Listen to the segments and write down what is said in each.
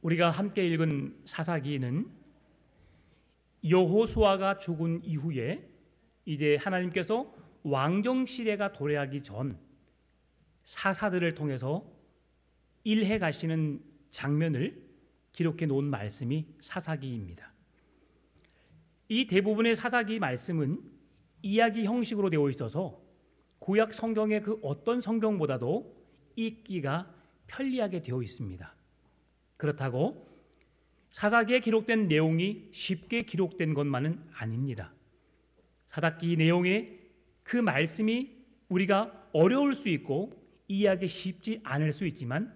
우리가 함께 읽은 사사기는 여호수아가 죽은 이후에 이제 하나님께서 왕정 시대가 도래하기 전 사사들을 통해서 일해 가시는 장면을 기록해 놓은 말씀이 사사기입니다. 이 대부분의 사사기 말씀은 이야기 형식으로 되어 있어서 구약 성경의 그 어떤 성경보다도 읽기가 편리하게 되어 있습니다. 그렇다고 사사기에 기록된 내용이 쉽게 기록된 것만은 아닙니다. 사사기 내용의 그 말씀이 우리가 어려울 수 있고 이해하기 쉽지 않을 수 있지만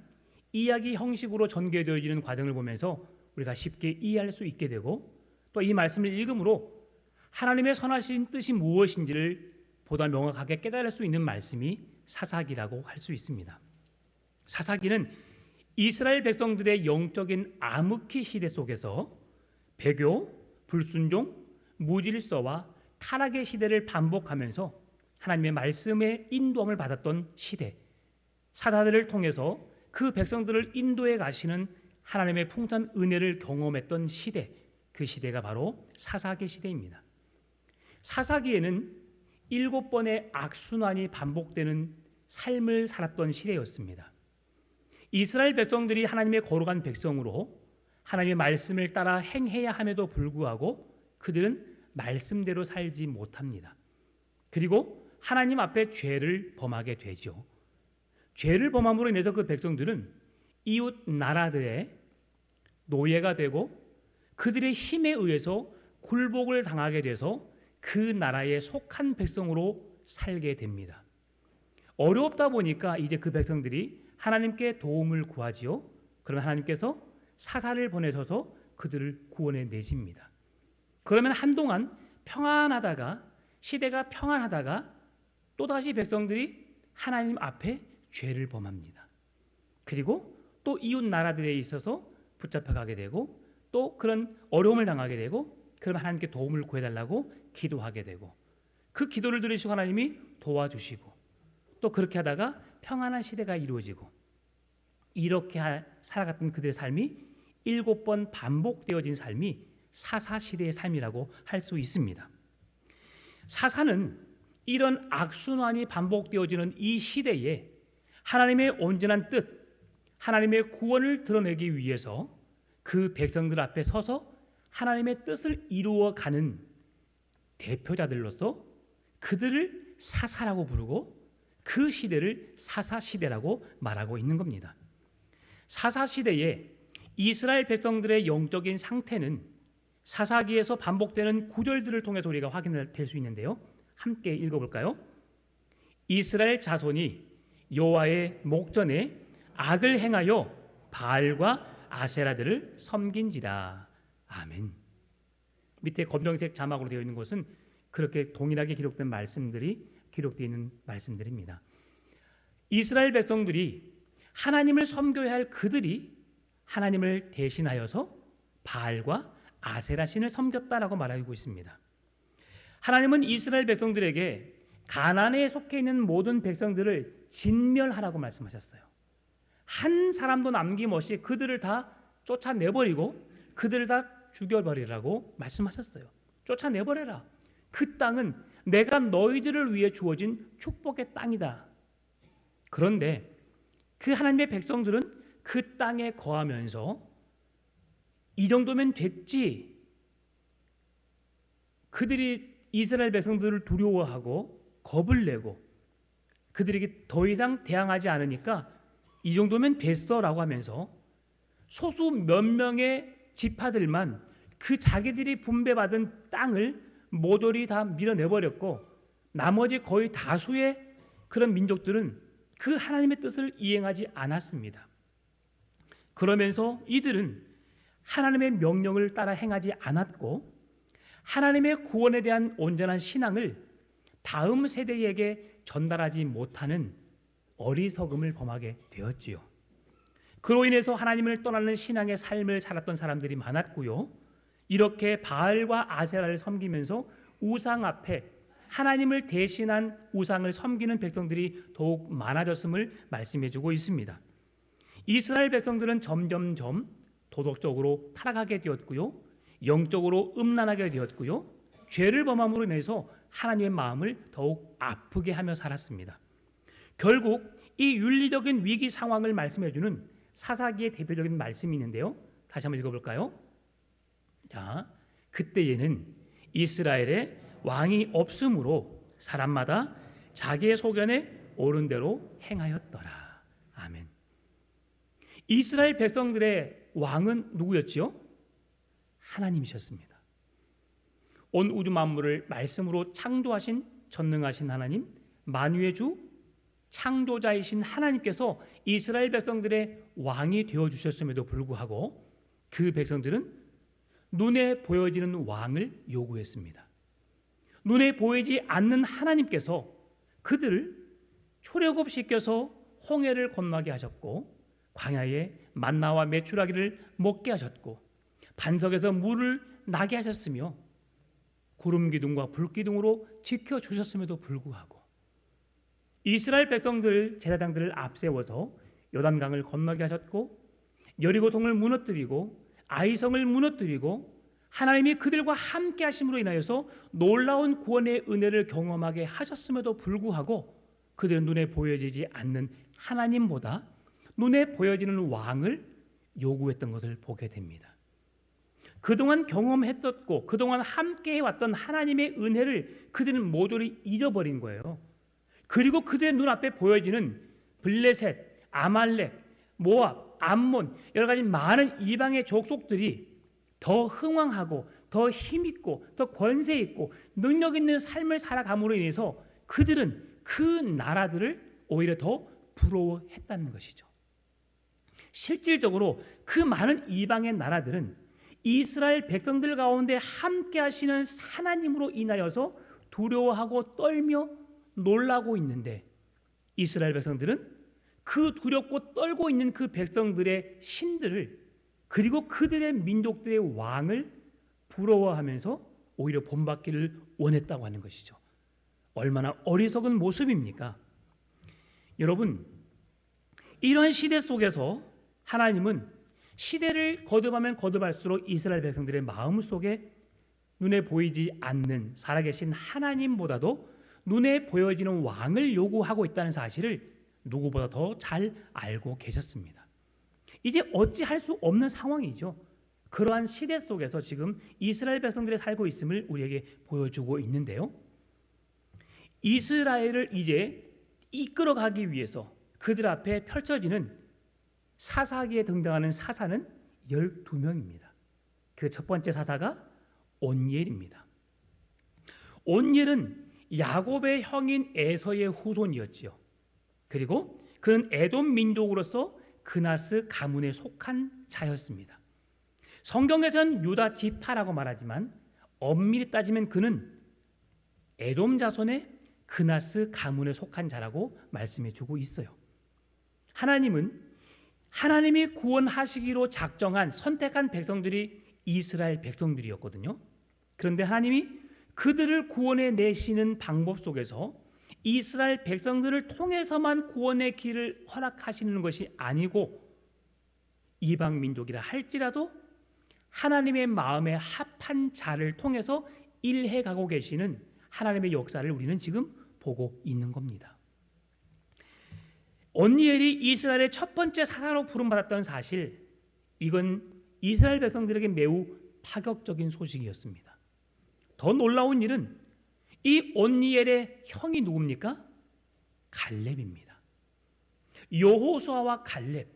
이야기 형식으로 전개되어지는 과정을 보면서 우리가 쉽게 이해할 수 있게 되고 또 이 말씀을 읽음으로 하나님의 선하신 뜻이 무엇인지를 보다 명확하게 깨달을 수 있는 말씀이 사사기라고 할 수 있습니다. 사사기는 이스라엘 백성들의 영적인 암흑기 시대 속에서 배교, 불순종, 무질서와 타락의 시대를 반복하면서 하나님의 말씀의 인도함을 받았던 시대, 사사들을 통해서 그 백성들을 인도해 가시는 하나님의 풍성한 은혜를 경험했던 시대, 그 시대가 바로 사사기 시대입니다. 사사기에는 7번의 악순환이 반복되는 삶을 살았던 시대였습니다. 이스라엘 백성들이 하나님의 거룩한 백성으로 하나님의 말씀을 따라 행해야 함에도 불구하고 그들은 말씀대로 살지 못합니다. 그리고 하나님 앞에 죄를 범하게 되죠. 죄를 범함으로 인해서 그 백성들은 이웃 나라들의 노예가 되고 그들의 힘에 의해서 굴복을 당하게 돼서 그 나라에 속한 백성으로 살게 됩니다. 어렵다 보니까 이제 그 백성들이 하나님께 도움을 구하지요. 그러면 하나님께서 사사를 보내셔서 그들을 구원해 내십니다. 그러면 한동안 평안하다가 시대가 평안하다가 또다시 백성들이 하나님 앞에 죄를 범합니다. 그리고 또 이웃 나라들에 있어서 붙잡혀가게 되고 또 그런 어려움을 당하게 되고 그러면 하나님께 도움을 구해달라고 기도하게 되고 그 기도를 들으시고 하나님이 도와주시고 또 그렇게 하다가 평안한 시대가 이루어지고 이렇게 살아갔던 그들의 삶이 7번 반복되어진 삶이 사사시대의 삶이라고 할 수 있습니다. 사사는 이런 악순환이 반복되어지는 이 시대에 하나님의 온전한 뜻, 하나님의 구원을 드러내기 위해서 그 백성들 앞에 서서 하나님의 뜻을 이루어가는 대표자들로서 그들을 사사라고 부르고 그 시대를 사사시대라고 말하고 있는 겁니다. 사사시대에 이스라엘 백성들의 영적인 상태는 사사기에서 반복되는 구절들을 통해서 우리가 확인될 수 있는데요. 함께 읽어볼까요? 이스라엘 자손이 여호와의 목전에 악을 행하여 바알과 아세라들을 섬긴지라. 아멘. 밑에 검정색 자막으로 되어 있는 것은 그렇게 동일하게 기록된 말씀들이 기록되어 있는 말씀들입니다. 이스라엘 백성들이 하나님을 섬겨야 할 그들이 하나님을 대신하여서 바알과 아세라 신을 섬겼다라고 말하고 있습니다. 하나님은 이스라엘 백성들에게 가나안에 속해 있는 모든 백성들을 진멸하라고 말씀하셨어요. 한 사람도 남김없이 그들을 다 쫓아내버리고 그들을 다 죽여버리라고 말씀하셨어요. 쫓아내버려라. 그 땅은 내가 너희들을 위해 주어진 축복의 땅이다. 그런데 그 하나님의 백성들은 그 땅에 거하면서 이 정도면 됐지. 그들이 이스라엘 백성들을 두려워하고 겁을 내고 그들에게 더 이상 대항하지 않으니까 이 정도면 됐어라고 하면서 소수 몇 명의 지파들만 그 자기들이 분배받은 땅을 모조리 다 밀어내버렸고 나머지 거의 다수의 그런 민족들은 그 하나님의 뜻을 이행하지 않았습니다. 그러면서 이들은 하나님의 명령을 따라 행하지 않았고 하나님의 구원에 대한 온전한 신앙을 다음 세대에게 전달하지 못하는 어리석음을 범하게 되었지요. 그로 인해서 하나님을 떠나는 신앙의 삶을 살았던 사람들이 많았고요. 이렇게 바알과 아세라를 섬기면서 우상 앞에 하나님을 대신한 우상을 섬기는 백성들이 더욱 많아졌음을 말씀해주고 있습니다. 이스라엘 백성들은 점점점 도덕적으로 타락하게 되었고요. 영적으로 음란하게 되었고요. 죄를 범함으로 인해서 하나님의 마음을 더욱 아프게 하며 살았습니다. 결국 이 윤리적인 위기 상황을 말씀해 주는 사사기의 대표적인 말씀이 있는데요. 다시 한번 읽어볼까요? 자, 그때에는 이스라엘에 왕이 없으므로 사람마다 자기의 소견에 옳은 대로 행하였더라. 아멘. 이스라엘 백성들의 왕은 누구였지요? 하나님이셨습니다. 온 우주 만물을 말씀으로 창조하신 전능하신 하나님, 만유의 주, 창조자이신 하나님께서 이스라엘 백성들의 왕이 되어주셨음에도 불구하고 그 백성들은 눈에 보여지는 왕을 요구했습니다. 눈에 보이지 않는 하나님께서 그들을 출애굽시켜서 홍해를 건너게 하셨고 광야에 만나와 메추라기를 먹게 하셨고 반석에서 물을 나게 하셨으며 구름 기둥과 불 기둥으로 지켜주셨음에도 불구하고 이스라엘 백성들 제사장들을 앞세워서 요단강을 건너게 하셨고 여리고성을 무너뜨리고 아이성을 무너뜨리고 하나님이 그들과 함께 하심으로 인하여서 놀라운 구원의 은혜를 경험하게 하셨음에도 불구하고 그들은 눈에 보여지지 않는 하나님보다 눈에 보여지는 왕을 요구했던 것을 보게 됩니다. 그동안 경험했었고 그동안 함께 해왔던 하나님의 은혜를 그들은 모조리 잊어버린 거예요. 그리고 그들의 눈앞에 보여지는 블레셋, 아말렉, 모압, 암몬 여러 가지 많은 이방의 족속들이 더 흥왕하고 더 힘있고 더 권세 있고 능력 있는 삶을 살아감으로 인해서 그들은 그 나라들을 오히려 더 부러워했다는 것이죠. 실질적으로 그 많은 이방의 나라들은 이스라엘 백성들 가운데 함께 하시는 하나님으로 인하여서 두려워하고 떨며 놀라고 있는데 이스라엘 백성들은 그 두렵고 떨고 있는 그 백성들의 신들을 그리고 그들의 민족들의 왕을 부러워하면서 오히려 본받기를 원했다고 하는 것이죠. 얼마나 어리석은 모습입니까? 여러분, 이러한 시대 속에서 하나님은 시대를 거듭하면 거듭할수록 이스라엘 백성들의 마음 속에 눈에 보이지 않는 살아계신 하나님보다도 눈에 보여지는 왕을 요구하고 있다는 사실을 누구보다 더 잘 알고 계셨습니다. 이제 어찌할 수 없는 상황이죠. 그러한 시대 속에서 지금 이스라엘 백성들이 살고 있음을 우리에게 보여주고 있는데요. 이스라엘을 이제 이끌어가기 위해서 그들 앞에 펼쳐지는 사사기에 등장하는 사사는 12명입니다. 그 첫 번째 사사가 온니엘입니다. 온니엘은 야곱의 형인 에서의 후손이었지요. 그리고 그는 에돔 민족으로서 그나스 가문에 속한 자였습니다. 성경에서는 유다 지파라고 말하지만 엄밀히 따지면 그는 에돔 자손의 그나스 가문에 속한 자라고 말씀해 주고 있어요. 하나님이 구원하시기로 작정한 선택한 백성들이 이스라엘 백성들이었거든요. 그런데 하나님이 그들을 구원해 내시는 방법 속에서 이스라엘 백성들을 통해서만 구원의 길을 허락하시는 것이 아니고 이방 민족이라 할지라도 하나님의 마음에 합한 자를 통해서 일해 가고 계시는 하나님의 역사를 우리는 지금 보고 있는 겁니다. 온니엘이 이스라엘의 첫 번째 사사로 부름받았던 사실, 이건 이스라엘 백성들에게 매우 파격적인 소식이었습니다. 더 놀라운 일은 이 온니엘의 형이 누굽니까? 갈렙입니다. 여호수아와 갈렙,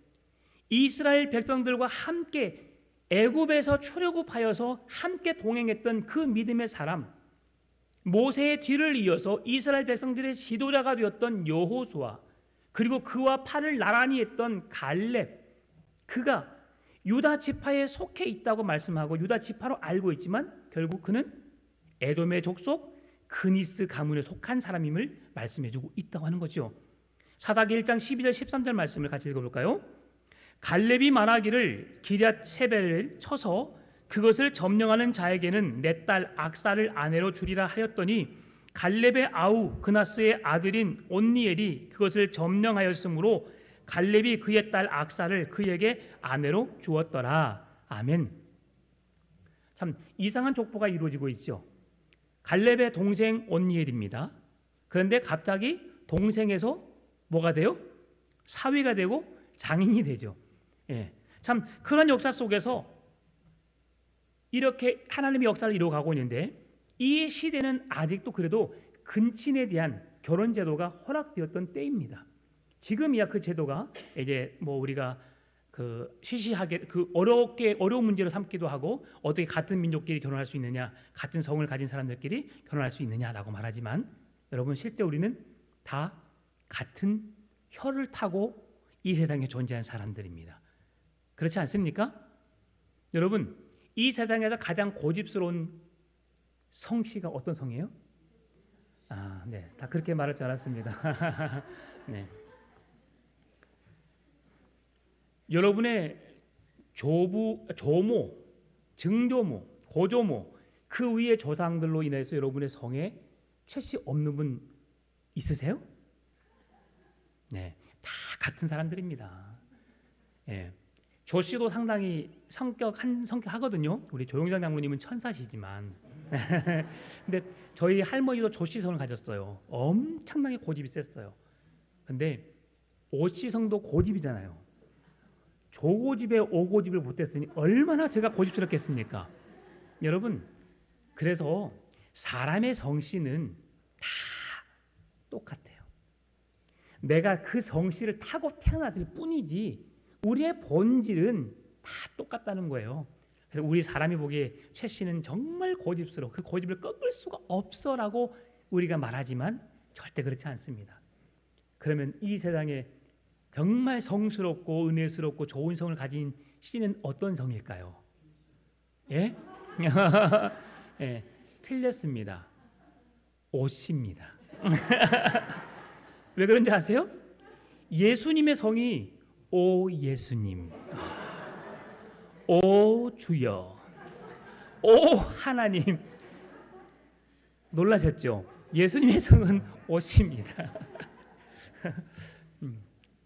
이스라엘 백성들과 함께 애굽에서 출애굽하여서 함께 동행했던 그 믿음의 사람, 모세의 뒤를 이어서 이스라엘 백성들의 지도자가 되었던 여호수아, 그리고 그와 팔을 나란히 했던 갈렙, 그가 유다 지파에 속해 있다고 말씀하고 유다 지파로 알고 있지만 결국 그는 에돔의 족속 그니스 가문에 속한 사람임을 말씀해주고 있다고 하는 거죠. 사사기 1장 12절 13절 말씀을 같이 읽어볼까요? 갈렙이 말하기를 기럇 세벨을 쳐서 그것을 점령하는 자에게는 내 딸 악사를 아내로 주리라 하였더니 갈렙의 아우 그나스의 아들인 온니엘이 그것을 점령하였으므로 갈렙이 그의 딸 악사를 그에게 아내로 주었더라. 아멘. 참 이상한 족보가 이루어지고 있죠. 갈렙의 동생 온니엘입니다. 그런데 갑자기 동생에서 뭐가 돼요? 사위가 되고 장인이 되죠. 예. 참 그런 역사 속에서 이렇게 하나님의 역사를 이루어가고 있는데 이 시대는 아직도 그래도 근친에 대한 결혼 제도가 허락되었던 때입니다. 지금이야 그 제도가 이제 뭐 우리가 그 시시하게 그 어려운 문제로 삼기도 하고 어떻게 같은 민족끼리 결혼할 수 있느냐, 같은 성을 가진 사람들끼리 결혼할 수 있느냐라고 말하지만 여러분 실제 우리는 다 같은 혀를 타고 이 세상에 존재한 사람들입니다. 그렇지 않습니까? 여러분 이 세상에서 가장 고집스러운 성씨가 어떤 성이에요? 아, 네, 다 그렇게 말할 줄 알았습니다. 네. 여러분의 조모, 증조모, 고조모 그 위의 조상들로 인해서 여러분의 성에 최씨 없는 분 있으세요? 네, 다 같은 사람들입니다. 예. 조 씨도 상당히 성격 하거든요. 우리 조용장 장로님은 천사시지만, 근데 저희 할머니도 조 씨 성을 가졌어요. 엄청나게 고집이 셌어요. 근데 오 씨 성도 고집이잖아요. 조고집에 오고집을 못했으니 얼마나 제가 고집스럽겠습니까? 여러분, 그래서 사람의 성씨는 다 똑같아요. 내가 그 성씨를 타고 태어났을 뿐이지 우리의 본질은 다 똑같다는 거예요. 그래서 우리 사람이 보기에 최 씨는 정말 고집스러워, 그 고집을 꺾을 수가 없어라고 우리가 말하지만 절대 그렇지 않습니다. 그러면 이 세상에 정말 성스럽고 은혜스럽고 좋은 성을 가진 씨는 어떤 성일까요? 예? 예, 틀렸습니다. 오씨입니다. 왜 그런지 아세요? 예수님의 성이 오 예수님, 오 주여, 오 하나님. 놀라셨죠? 예수님의 성은 오씨입니다.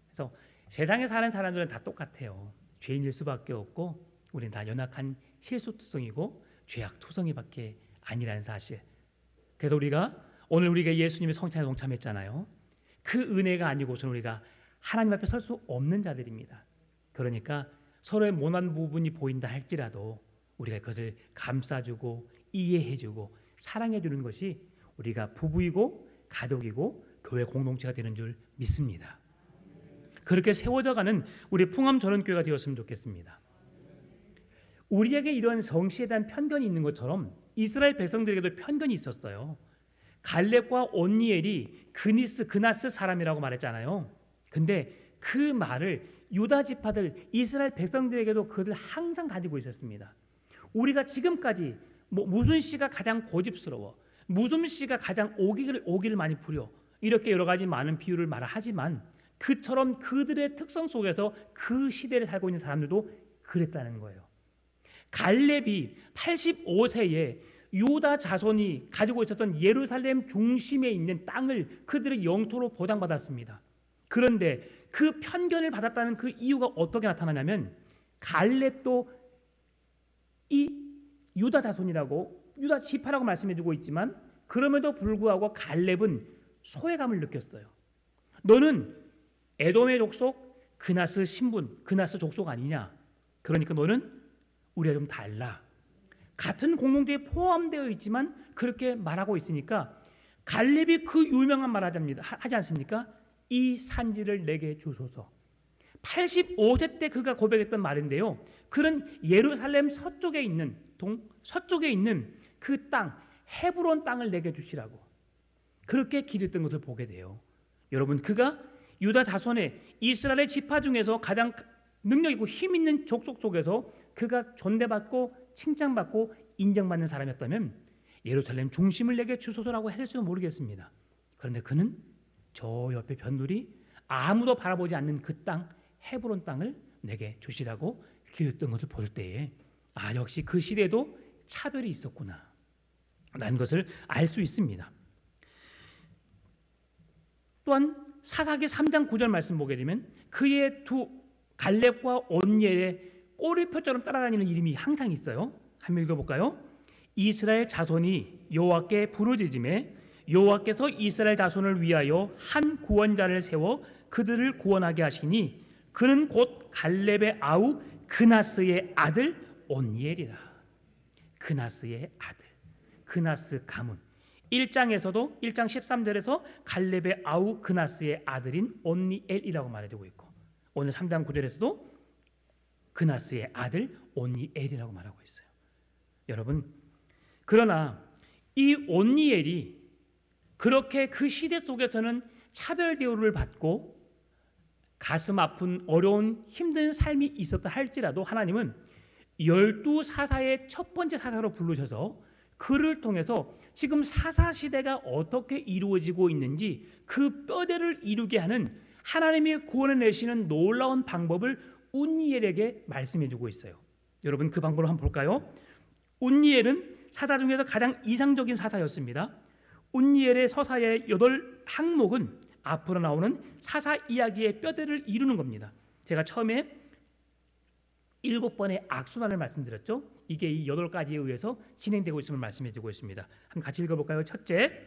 그래서 세상에 사는 사람들은 다 똑같아요. 죄인일 수밖에 없고 우리는 다 연약한 실수투성이고 죄악투성이밖에 아니라는 사실. 그래서 오늘 우리가 예수님의 성찬에 동참했잖아요. 그 은혜가 아니고서는 우리가 하나님 앞에 설 수 없는 자들입니다. 그러니까 서로의 모난 부분이 보인다 할지라도 우리가 그것을 감싸주고 이해해주고 사랑해주는 것이 우리가 부부이고 가족이고 교회 공동체가 되는 줄 믿습니다. 그렇게 세워져가는 우리 풍암전원교회가 되었으면 좋겠습니다. 우리에게 이런 성씨에 대한 편견이 있는 것처럼 이스라엘 백성들에게도 편견이 있었어요. 갈렙과 온니엘이 그나스 사람이라고 말했잖아요. 근데 그 말을 유다 지파들 이스라엘 백성들에게도 그들 항상 가지고 있었습니다. 우리가 지금까지 무슨 씨가 가장 고집스러워, 무슨 씨가 가장 오기를 많이 부려, 이렇게 여러 가지 많은 비유를 말하지만 그처럼 그들의 특성 속에서 그 시대를 살고 있는 사람들도 그랬다는 거예요. 갈렙이 85세에 유다 자손이 가지고 있었던 예루살렘 중심에 있는 땅을 그들의 영토로 보장받았습니다. 그런데 그 편견을 받았다는 그 이유가 어떻게 나타나냐면 갈렙도 이 유다 자손이라고 유다 지파라고 말씀해주고 있지만 그럼에도 불구하고 갈렙은 소외감을 느꼈어요. 너는 에돔의 족속 그나스 신분 그나스 족속 아니냐? 그러니까 너는 우리가 좀 달라. 같은 공동체에 포함되어 있지만 그렇게 말하고 있으니까 갈렙이 그 유명한 말 하지 않습니까? 이 산지를 내게 주소서. 85세 때 그가 고백했던 말인데요. 그런 예루살렘 서쪽에 있는 그 땅 헤브론 땅을 내게 주시라고 그렇게 기도했던 것을 보게 돼요. 여러분, 그가 유다 자손의 이스라엘의 지파 중에서 가장 능력 있고 힘 있는 족속 속에서 그가 존대받고 칭찬받고 인정받는 사람이었다면 예루살렘 중심을 내게 주소서라고 했을지도 모르겠습니다. 그런데 그는 저 옆에 변두리 아무도 바라보지 않는 그 땅 헤브론 땅을 내게 주시라고 기도했던 것을 볼 때에 역시 그 시대에도 차별이 있었구나 라는 것을 알 수 있습니다. 또한 사사기 3장 9절 말씀 보게 되면 그의 두 갈렙과 온니엘의 꼬리표처럼 따라다니는 이름이 항상 있어요. 한번 읽어볼까요? 이스라엘 자손이 여호와께 부르짖음에 여호와께서 이스라엘 자손을 위하여 한 구원자를 세워 그들을 구원하게 하시니 그는 곧 갈렙의 아우 그나스의 아들 온니엘이라. 그나스의 아들, 그나스 가문. 1장에서도 1장 13절에서 갈렙의 아우 그나스의 아들인 온니엘이라고 말해주고 있고, 오늘 3장 9절에서도 그나스의 아들 온니엘이라고 말하고 있어요. 여러분, 그러나 이 온니엘이 그렇게 그 시대 속에서는 차별 대우를 받고 가슴 아픈 어려운 힘든 삶이 있었다 할지라도 하나님은 12사사의 첫 번째 사사로 부르셔서 그를 통해서 지금 사사 시대가 어떻게 이루어지고 있는지 그 뼈대를 이루게 하는 하나님의 구원을 내시는 놀라운 방법을 운니엘에게 말씀해 주고 있어요. 여러분, 그 방법을 한번 볼까요? 운니엘은 사사 중에서 가장 이상적인 사사였습니다. 운니엘의 서사의 8항목은 앞으로 나오는 사사 이야기의 뼈대를 이루는 겁니다. 제가 처음에 7번의 악순환을 말씀드렸죠. 이게 이 8가지에 의해서 진행되고 있음을 말씀해 주고 있습니다. 한번 같이 읽어볼까요? 첫째,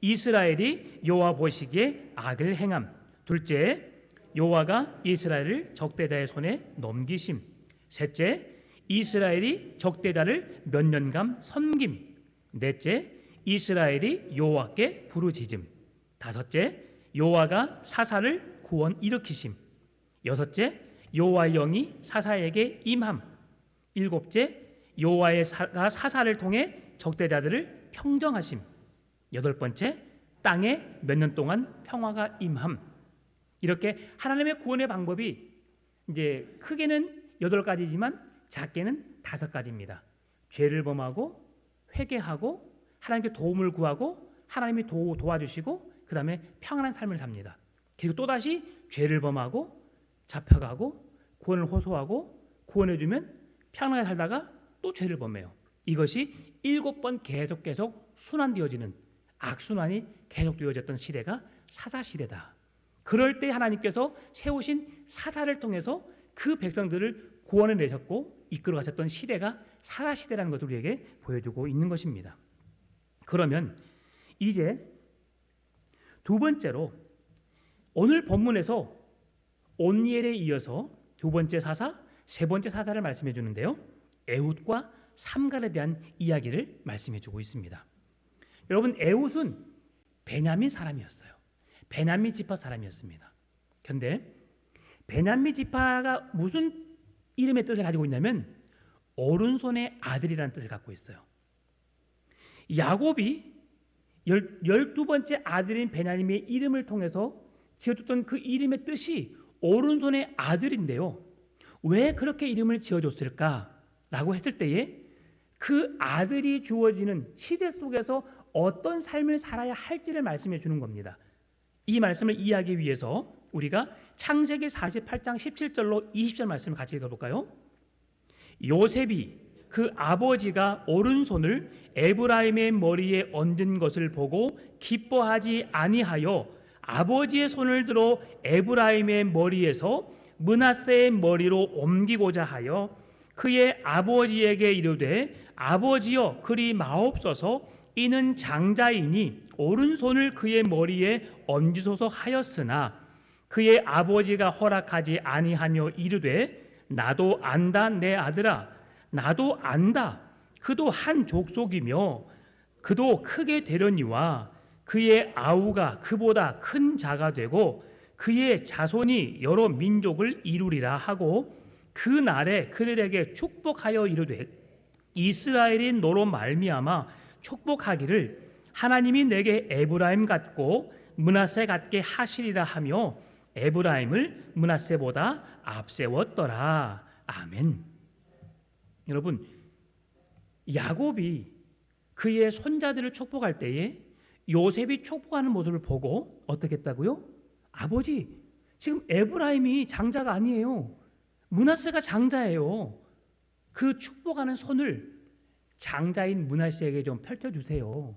이스라엘이 여호와 보시기에 악을 행함. 둘째, 여호와가 이스라엘을 적대자의 손에 넘기심. 셋째, 이스라엘이 적대자를 몇 년간 섬김. 넷째, 이스라엘이 여호와께 부르짖음. 다섯째, 여호와가 사사를 구원 일으키심. 여섯째, 여호와의 영이 사사에게 임함. 일곱째, 여호와의 사사를 통해 적대자들을 평정하심. 여덟 번째, 땅에 몇 년 동안 평화가 임함. 이렇게 하나님의 구원의 방법이 이제 크게는 8가지지만 작게는 5가지입니다. 죄를 범하고 회개하고 하나님께 도움을 구하고 하나님이 도와주시고 그 다음에 평안한 삶을 삽니다. 그리고 또다시 죄를 범하고 잡혀가고 구원을 호소하고 구원해주면 평안하게 살다가 또 죄를 범해요. 이것이 7번 계속 순환되어지는 악순환이 계속되어졌던 시대가 사사시대다. 그럴 때 하나님께서 세우신 사사를 통해서 그 백성들을 구원해 내셨고 이끌어 가셨던 시대가 사사시대라는 것을 우리에게 보여주고 있는 것입니다. 그러면 이제 두 번째로 오늘 본문에서 온니엘에 이어서 두 번째 사사, 세 번째 사사를 말씀해 주는데요. 에훗과 삼갈에 대한 이야기를 말씀해 주고 있습니다. 여러분, 에훗은 베냐민 사람이었어요. 베냐민 지파 사람이었습니다. 그런데 베냐민 지파가 무슨 이름의 뜻을 가지고 있냐면 오른손의 아들이라는 뜻을 갖고 있어요. 야곱이 12번째 아들인 베냐민의 이름을 통해서 지어줬던 그 이름의 뜻이 오른손의 아들인데요. 왜 그렇게 이름을 지어줬을까라고 했을 때에 그 아들이 주어지는 시대 속에서 어떤 삶을 살아야 할지를 말씀해 주는 겁니다. 이 말씀을 이해하기 위해서 우리가 창세기 48장 17절로 20절 말씀을 같이 읽어볼까요? 요셉이 그 아버지가 오른손을 에브라임의 머리에 얹은 것을 보고 기뻐하지 아니하여 아버지의 손을 들어 에브라임의 머리에서 므낫세의 머리로 옮기고자 하여 그의 아버지에게 이르되 아버지여 그리 마옵소서 이는 장자이니 오른손을 그의 머리에 얹으소서 하였으나 그의 아버지가 허락하지 아니하며 이르되 나도 안다 내 아들아 나도 안다 그도 한 족속이며 그도 크게 되려니와 그의 아우가 그보다 큰 자가 되고 그의 자손이 여러 민족을 이루리라 하고 그 날에 그들에게 축복하여 이르되 이스라엘이 너로 말미암아 축복하기를 하나님이 내게 에브라임 같고 므낫세 같게 하시리라 하며 에브라임을 므낫세보다 앞세웠더라. 아멘. 여러분, 야곱이 그의 손자들을 축복할 때에 요셉이 축복하는 모습을 보고 어떻게 했다고요? 아버지, 지금 에브라임이 장자가 아니에요. 므낫세가 장자예요. 그 축복하는 손을 장자인 므낫세에게 좀 펼쳐주세요.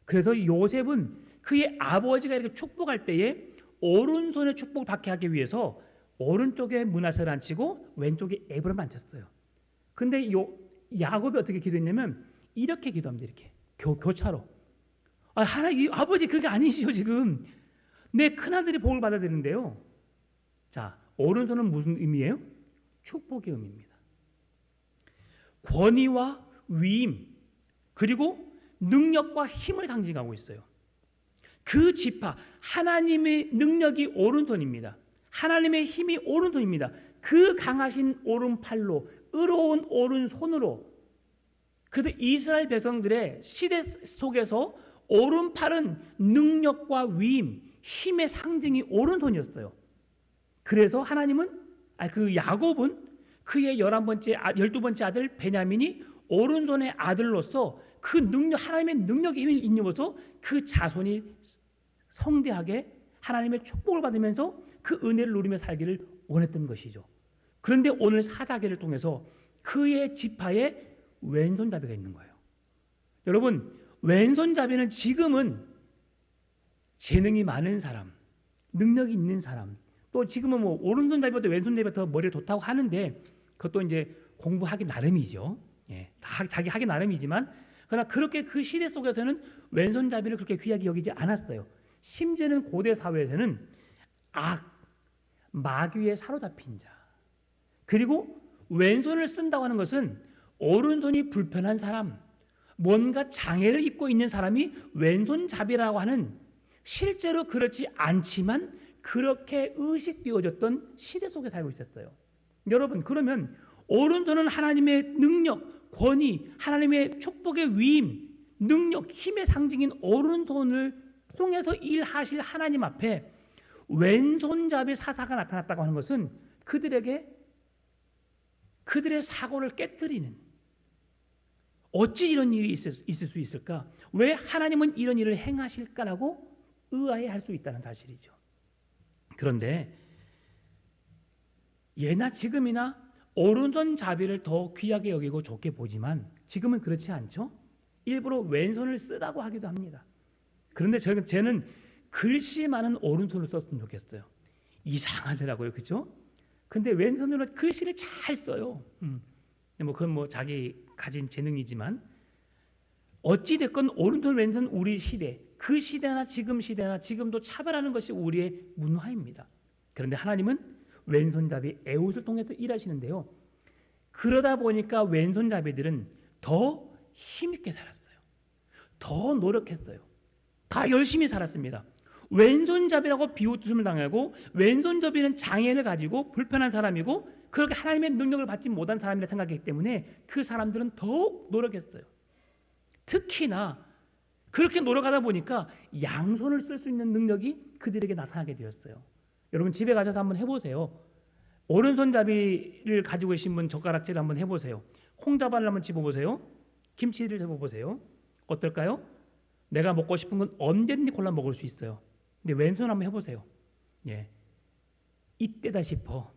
그래서 요셉은 그의 아버지가 이렇게 축복할 때에 오른손에 축복을 받게 하기 위해서 오른쪽에 므낫세를 앉히고 왼쪽에 에브라임을 앉혔어요. 근데 요 야곱이 어떻게 기도했냐면 이렇게 기도합니다. 이렇게 교차로. 하나님 아버지 그게 아니시죠 지금. 내 큰아들이 복을 받아야 되는데요. 자, 오른손은 무슨 의미예요? 축복의 의미입니다. 권위와 위임 그리고 능력과 힘을 상징하고 있어요. 그 지파 하나님의 능력이 오른손입니다. 하나님의 힘이 오른손입니다. 그 강하신 오른팔로 의로운 오른손으로. 그래서 이스라엘 백성들의 시대 속에서 오른팔은 능력과 위임, 힘의 상징이 오른손이었어요. 그래서 하나님은 그 야곱은 그의 12번째 아들 베냐민이 오른손의 아들로서 그 능력, 하나님의 능력의 힘을 입혀서 그 자손이 성대하게 하나님의 축복을 받으면서 그 은혜를 누리며 살기를 원했던 것이죠. 그런데 오늘 사사기를 통해서 그의 지파에 왼손잡이가 있는 거예요. 여러분, 왼손잡이는 지금은 재능이 많은 사람, 능력이 있는 사람, 또 지금은 뭐 오른손잡이보다 왼손잡이가 더 머리가 좋다고 하는데 그것도 이제 공부하기 나름이죠. 예, 다 자기 하기 나름이지만 그러나 그렇게 그 시대 속에서는 왼손잡이를 그렇게 귀하게 여기지 않았어요. 심지어는 고대 사회에서는 마귀에 사로잡힌 자, 그리고 왼손을 쓴다고 하는 것은 오른손이 불편한 사람, 뭔가 장애를 입고 있는 사람이 왼손잡이라고 하는, 실제로 그렇지 않지만 그렇게 의식되어졌던 시대 속에 살고 있었어요. 여러분, 그러면 오른손은 하나님의 능력, 권위, 하나님의 축복의 위임, 능력, 힘의 상징인 오른손을 통해서 일하실 하나님 앞에 왼손잡이 사사가 나타났다고 하는 것은 그들에게 그들의 사고를 깨뜨리는, 어찌 이런 일이 있을 수 있을까? 왜 하나님은 이런 일을 행하실까라고 의아해할 수 있다는 사실이죠. 그런데 예나 지금이나 오른손잡이를 더 귀하게 여기고 좋게 보지만 지금은 그렇지 않죠. 일부러 왼손을 쓰라고 하기도 합니다. 그런데 저는 글씨 많은 오른손을 썼으면 좋겠어요. 이상하더라고요, 그렇죠? 근데 왼손으로 글씨를 잘 써요. 뭐 그건 뭐 자기 가진 재능이지만 어찌 됐건 오른손 왼손 우리 시대, 그 시대나 지금도 차별하는 것이 우리의 문화입니다. 그런데 하나님은 왼손잡이 에훗을 통해서 일하시는데요. 그러다 보니까 왼손잡이들은 더 힘있게 살았어요. 더 노력했어요. 다 열심히 살았습니다. 왼손잡이라고 비웃음을 당하고 왼손잡이는 장애를 가지고 불편한 사람이고 그렇게 하나님의 능력을 받지 못한 사람이라 생각했기 때문에 그 사람들은 더욱 노력했어요. 특히나 그렇게 노력하다 보니까 양손을 쓸 수 있는 능력이 그들에게 나타나게 되었어요. 여러분 집에 가셔서 한번 해보세요. 오른손잡이를 가지고 계신 분 젓가락질 한번 해보세요. 콩자반을 한번 집어보세요. 김치를 집어보세요. 어떨까요? 내가 먹고 싶은 건 언제든지 골라 먹을 수 있어요. 근데 왼손 한번 해보세요. 예, 이때다 싶어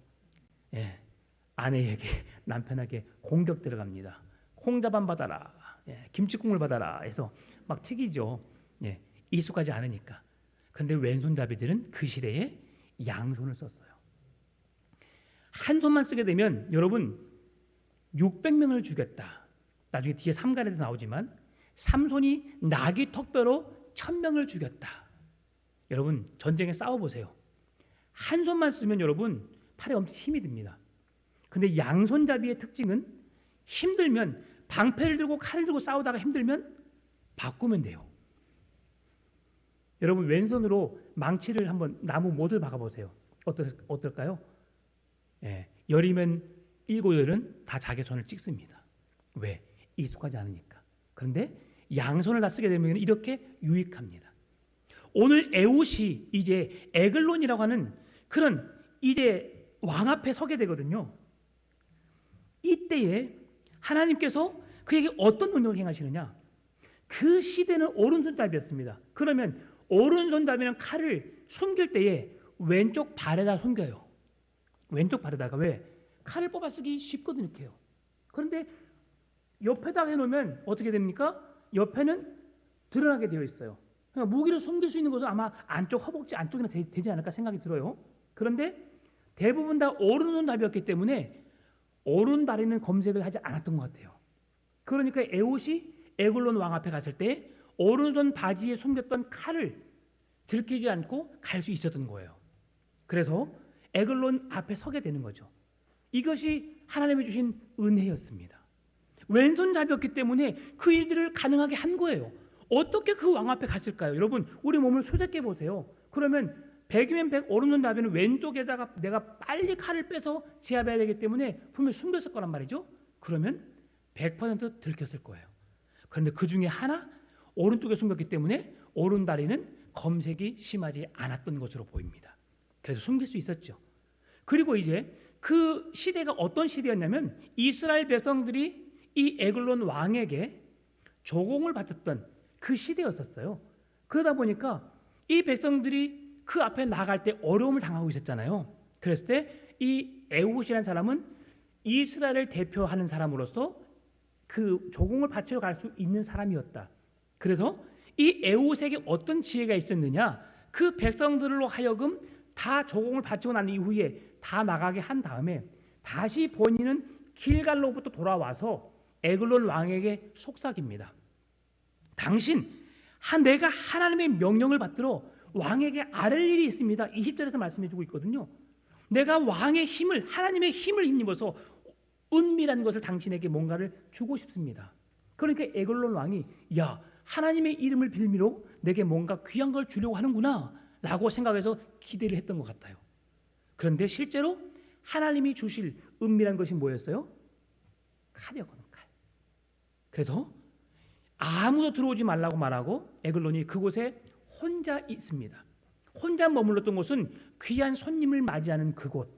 아내에게 남편에게 공격 들어갑니다. 콩자반 받아라, 김치국물 받아라 해서 막 튀기죠. 익숙하지 않으니까. 그런데 왼손잡이들은 그 시대에 양손을 썼어요. 한 손만 쓰게 되면 여러분 600명을 죽였다. 나중에 뒤에 삼가에도 나오지만 삼손이 나귀 턱뼈로 1000명을 죽였다. 여러분 전쟁에 싸워보세요. 한 손만 쓰면 여러분 팔에 엄청 힘이 듭니다. 근데 양손잡이의 특징은 힘들면 방패를 들고 칼을 들고 싸우다가 힘들면 바꾸면 돼요. 여러분 왼손으로 망치를 한번 나무 못을 박아보세요. 어떨까요? 열이면 7열은 다 자기 손을 찍습니다. 왜? 익숙하지 않으니까. 그런데 양손을 다 쓰게 되면 이렇게 유익합니다. 오늘 에훗이 이제 에글론이라고 하는 그런 이제 왕 앞에 서게 되거든요. 이때에 하나님께서 그에게 어떤 능력을 행하시느냐? 그 시대는 오른손잡이였습니다. 그러면 오른손잡이는 칼을 숨길 때에 왼쪽 발에다 숨겨요. 왼쪽 발에다가. 왜? 칼을 뽑아 쓰기 쉽거든요. 이렇게요. 그런데 옆에다가 해놓으면 어떻게 됩니까? 옆에는 드러나게 되어 있어요. 그러니까 무기를 숨길 수 있는 것은 아마 안쪽 허벅지 안쪽이나 되지 않을까 생각이 들어요. 그런데 대부분 다 오른손잡이였기 때문에 오른다리는 검색을 하지 않았던 것 같아요. 그러니까 에훗이 에글론 왕 앞에 갔을 때 오른손 바지에 숨겼던 칼을 들키지 않고 갈 수 있었던 거예요. 그래서 에글론 앞에 서게 되는 거죠. 이것이 하나님이 주신 은혜였습니다. 왼손잡이였기 때문에 그 일들을 가능하게 한 거예요. 어떻게 그 왕 앞에 갔을까요? 여러분, 우리 몸을 수색해 보세요. 그러면 100이면 100 오른손잡이는 왼쪽에다가 내가 빨리 칼을 빼서 제압해야 되기 때문에 분명히 숨겼을 거란 말이죠. 그러면 100% 들켰을 거예요. 그런데 그 중에 하나 오른쪽에 숨겼기 때문에 오른다리는 검색이 심하지 않았던 것으로 보입니다. 그래서 숨길 수 있었죠. 그리고 이제 그 시대가 어떤 시대였냐면 이스라엘 백성들이 이 에글론 왕에게 조공을 받았던 그 시대였었어요. 그러다 보니까 이 백성들이 그 앞에 나갈 때 어려움을 당하고 있었잖아요. 그랬을 때 이 에훗이라는 사람은 이스라엘을 대표하는 사람으로서 그 조공을 바치러 갈 수 있는 사람이었다. 그래서 이 에훗에게 어떤 지혜가 있었느냐? 그 백성들로 하여금 다 조공을 바치고 난 이후에 다 나가게 한 다음에 다시 본인은 길갈로부터 돌아와서 에글론 왕에게 속삭입니다. 당신 내가 하나님의 명령을 받들어 왕에게 아랠 일이 있습니다. 20절에서 말씀해주고 있거든요. 내가 왕의 힘을 하나님의 힘을 힘입어서 은밀한 것을 당신에게 뭔가를 주고 싶습니다. 그러니까 에글론 왕이 야 하나님의 이름을 빌미로 내게 뭔가 귀한 걸 주려고 하는구나 라고 생각해서 기대를 했던 것 같아요. 그런데 실제로 하나님이 주실 은밀한 것이 뭐였어요? 칼이었거든요. 칼. 그래서 아무도 들어오지 말라고 말하고 에글론이 그곳에 혼자 있습니다. 혼자 머물렀던 곳은 귀한 손님을 맞이하는 그곳,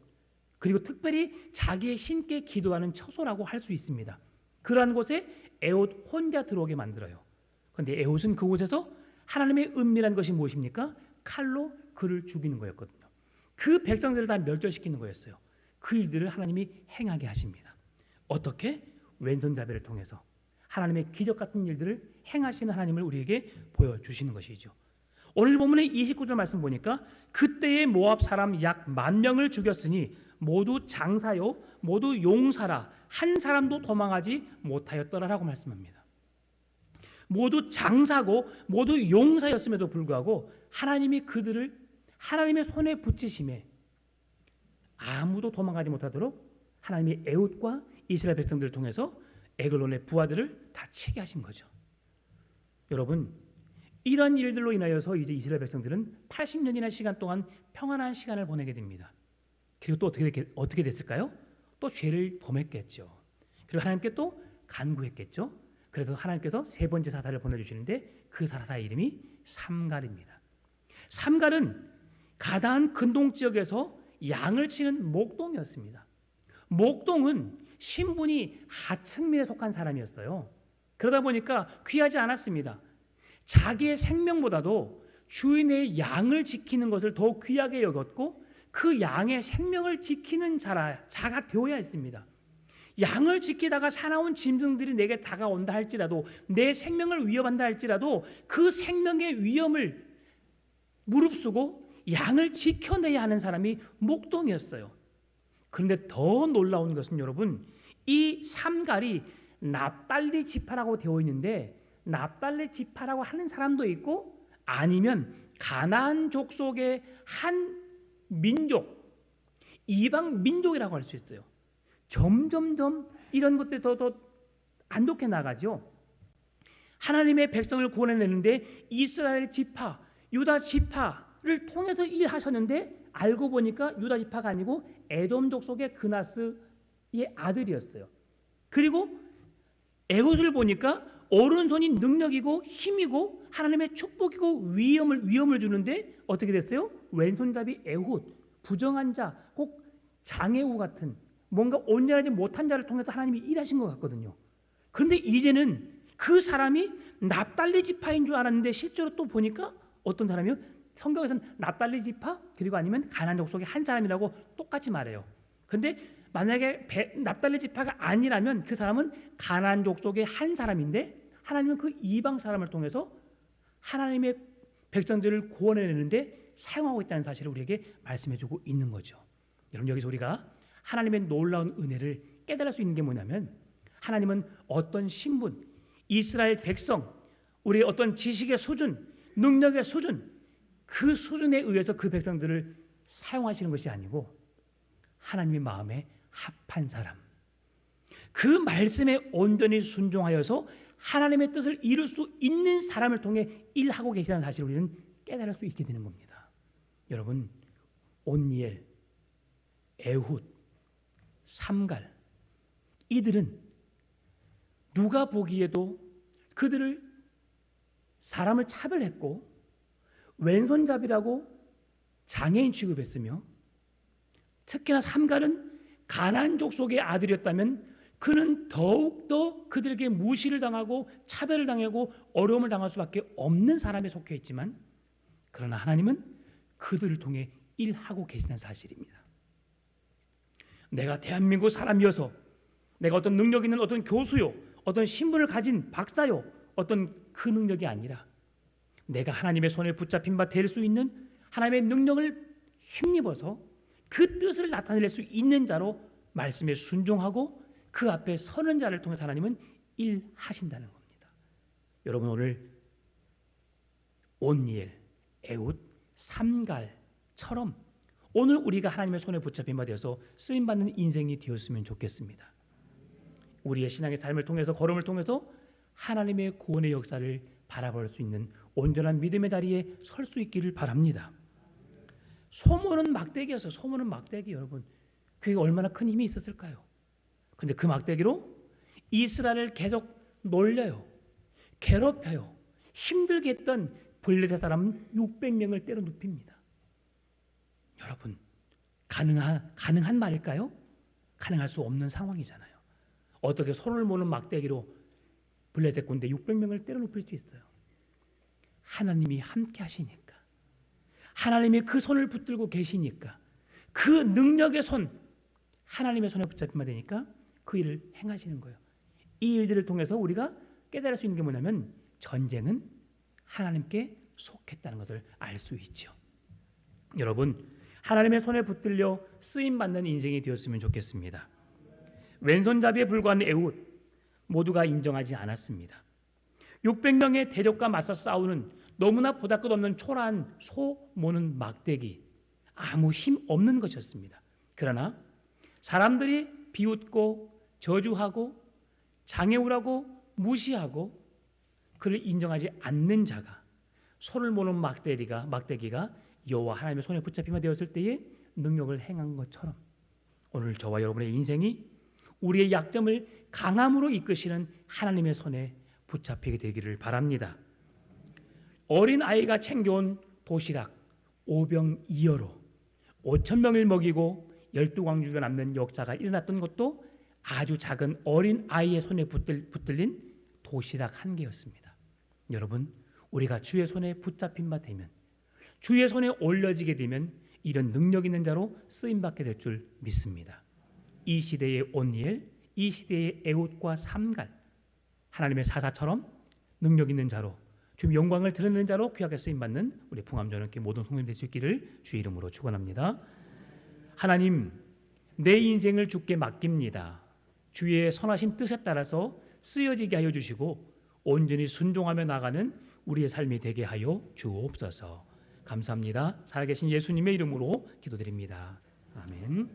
그리고 특별히 자기의 신께 기도하는 처소라고 할 수 있습니다. 그러한 곳에 에훗 혼자 들어오게 만들어요. 그런데 에훗은 그곳에서 하나님의 은밀한 것이 무엇입니까? 칼로 그를 죽이는 거였거든요. 그 백성들을 다 멸절시키는 거였어요. 그 일들을 하나님이 행하게 하십니다. 어떻게? 왼손잡이를 통해서 하나님의 기적 같은 일들을 행하시는 하나님을 우리에게 보여주시는 것이죠. 오늘 본문의 29절 말씀 보니까 그때의 모압 사람 약 10,000명을 죽였으니 모두 장사요 모두 용사라 한 사람도 도망하지 못하였더라라고 말씀합니다. 모두 장사고 모두 용사였음에도 불구하고 하나님이 그들을 하나님의 손에 붙이심에 아무도 도망가지 못하도록 하나님이 에훗과 이스라엘 백성들을 통해서 에글론의 부하들을 다 치게 하신 거죠. 여러분, 이런 일들로 인하여서 이제 이스라엘 백성들은 80년이나 시간 동안 평안한 시간을 보내게 됩니다. 그리고 또 어떻게 됐을까요? 또 죄를 범했겠죠. 그리고 하나님께 또 간구했겠죠. 그래서 하나님께서 세 번째 사사를 보내주시는데 그 사사의 이름이 삼갈입니다. 삼갈은 가나안 근동 지역에서 양을 치는 목동이었습니다. 목동은 신분이 하층민에 속한 사람이었어요. 그러다 보니까 귀하지 않았습니다. 자기의 생명보다도 주인의 양을 지키는 것을 더 귀하게 여겼고 그 양의 생명을 지키는 자가 되어야 했습니다. 양을 지키다가 사나운 짐승들이 내게 다가온다 할지라도 내 생명을 위협한다 할지라도 그 생명의 위험을 무릅쓰고 양을 지켜내야 하는 사람이 목동이었어요. 그런데 더 놀라운 것은 여러분 이 삼갈이 납달리 지파라고 되어 있는데 납달리 지파라고 하는 사람도 있고 아니면 가나안 족속의 한 민족 이방 민족이라고 할 수 있어요. 점점점 이런 것들이 더 안 좋게 나가죠. 하나님의 백성을 구원해내는데 이스라엘 지파, 유다 지파를 통해서 일하셨는데 알고 보니까 유다 지파가 아니고 에돔 족속의 그나스의 아들이었어요. 그리고 에훗을 보니까 오른손이 능력이고 힘이고 하나님의 축복이고 위엄을 주는데 어떻게 됐어요? 왼손잡이 에훗, 부정한 자, 꼭 장애우 같은 뭔가 온전하지 못한 자를 통해서 하나님이 일하신 것 같거든요. 그런데 이제는 그 사람이 납달리 지파인 줄 알았는데 실제로 또 보니까 어떤 사람이요? 성경에서는 납달리 지파 그리고 아니면 가나안 족속의 한 사람이라고 똑같이 말해요. 그런데 만약에 납달리 지파가 아니라면 그 사람은 가나안 족속의 한 사람인데 하나님은 그 이방 사람을 통해서 하나님의 백성들을 구원해내는데 사용하고 있다는 사실을 우리에게 말씀해주고 있는 거죠. 여러분, 여기서 우리가 하나님의 놀라운 은혜를 깨달을 수 있는 게 뭐냐면, 하나님은 어떤 신분, 이스라엘 백성, 우리의 어떤 지식의 수준, 능력의 수준, 그 수준에 의해서 그 백성들을 사용하시는 것이 아니고 하나님의 마음에 합한 사람, 그 말씀에 온전히 순종하여서 하나님의 뜻을 이룰 수 있는 사람을 통해 일하고 계시다는 사실을 우리는 깨달을 수 있게 되는 겁니다. 여러분, 온니엘, 에훗, 삼갈, 이들은 누가 보기에도 그들을 사람을 차별했고 왼손잡이라고 장애인 취급했으며, 특히나 삼갈은 가나안 족속의 아들이었다면 그는 더욱더 그들에게 무시를 당하고 차별을 당하고 어려움을 당할 수밖에 없는 사람에 속해 있지만, 그러나 하나님은 그들을 통해 일하고 계시는 사실입니다. 내가 대한민국 사람이어서, 내가 어떤 능력 있는 어떤 교수요, 어떤 신분을 가진 박사요, 어떤 그 능력이 아니라 내가 하나님의 손에 붙잡힌 바 될 수 있는 하나님의 능력을 힘입어서 그 뜻을 나타낼 수 있는 자로 말씀에 순종하고 그 앞에 서는 자를 통해서 하나님은 일하신다는 겁니다. 여러분, 오늘 온니엘, 에훗, 삼갈처럼 오늘 우리가 하나님의 손에 붙잡힌 바 되어서 쓰임받는 인생이 되었으면 좋겠습니다. 우리의 신앙의 삶을 통해서, 걸음을 통해서 하나님의 구원의 역사를 바라볼 수 있는 온전한 믿음의 자리에 설 수 있기를 바랍니다. 소모는 막대기였어요. 소모는 막대기. 여러분, 그게 얼마나 큰 힘이 있었을까요? 근데 그 막대기로 이스라엘을 계속 놀려요, 괴롭혀요. 힘들게 했던 블레셋 사람은 600명을 때려 눕힙니다. 여러분, 가능한 말일까요? 가능할 수 없는 상황이잖아요. 어떻게 손을 모는 막대기로 블레셋 군대 600명을 때려 눕힐 수 있어요? 하나님이 함께 하시니까, 하나님이 그 손을 붙들고 계시니까, 그 능력의 손, 하나님의 손에 붙잡히면 되니까 그 일을 행하시는 거예요. 이 일들을 통해서 우리가 깨달을 수 있는 게 뭐냐면, 전쟁은 하나님께 속했다는 것을 알 수 있죠. 여러분, 하나님의 손에 붙들려 쓰임받는 인생이 되었으면 좋겠습니다. 왼손잡이에 불과한 에훗, 모두가 인정하지 않았습니다. 600명의 대적과 맞서 싸우는 너무나 보잘것없는 초라한 소 모는 막대기, 아무 힘 없는 것이었습니다. 그러나 사람들이 비웃고 저주하고 장애우라고 무시하고 그를 인정하지 않는 자가, 소를 모는 막대기가 여호와 하나님의 손에 붙잡히게 되었을 때에 능력을 행한 것처럼, 오늘 저와 여러분의 인생이 우리의 약점을 강함으로 이끄시는 하나님의 손에 붙잡히게 되기를 바랍니다. 어린 아이가 챙겨온 도시락 5병2어로 5,000명을 먹이고 12광주가 남는 역사가 일어났던 것도 아주 작은 어린 아이의 손에 붙들린 도시락 한 개였습니다. 여러분, 우리가 주의 손에 붙잡힌 바 되면, 주의 손에 올려지게 되면 이런 능력 있는 자로 쓰임받게 될 줄 믿습니다. 이 시대의 온니엘, 이 시대의 에훗과 삼갈, 하나님의 사사처럼 능력 있는 자로, 주의 영광을 드러내는 자로 귀하게 쓰임받는 우리 풍암전원교 모든 성도님 될 수 있기를 주의 이름으로 축원합니다. 하나님, 내 인생을 주께 맡깁니다. 주의 선하신 뜻에 따라서 쓰여지게 하여 주시고 온전히 순종하며 나가는 우리의 삶이 되게 하여 주옵소서. 감사합니다. 살아계신 예수님의 이름으로 기도드립니다. 아멘.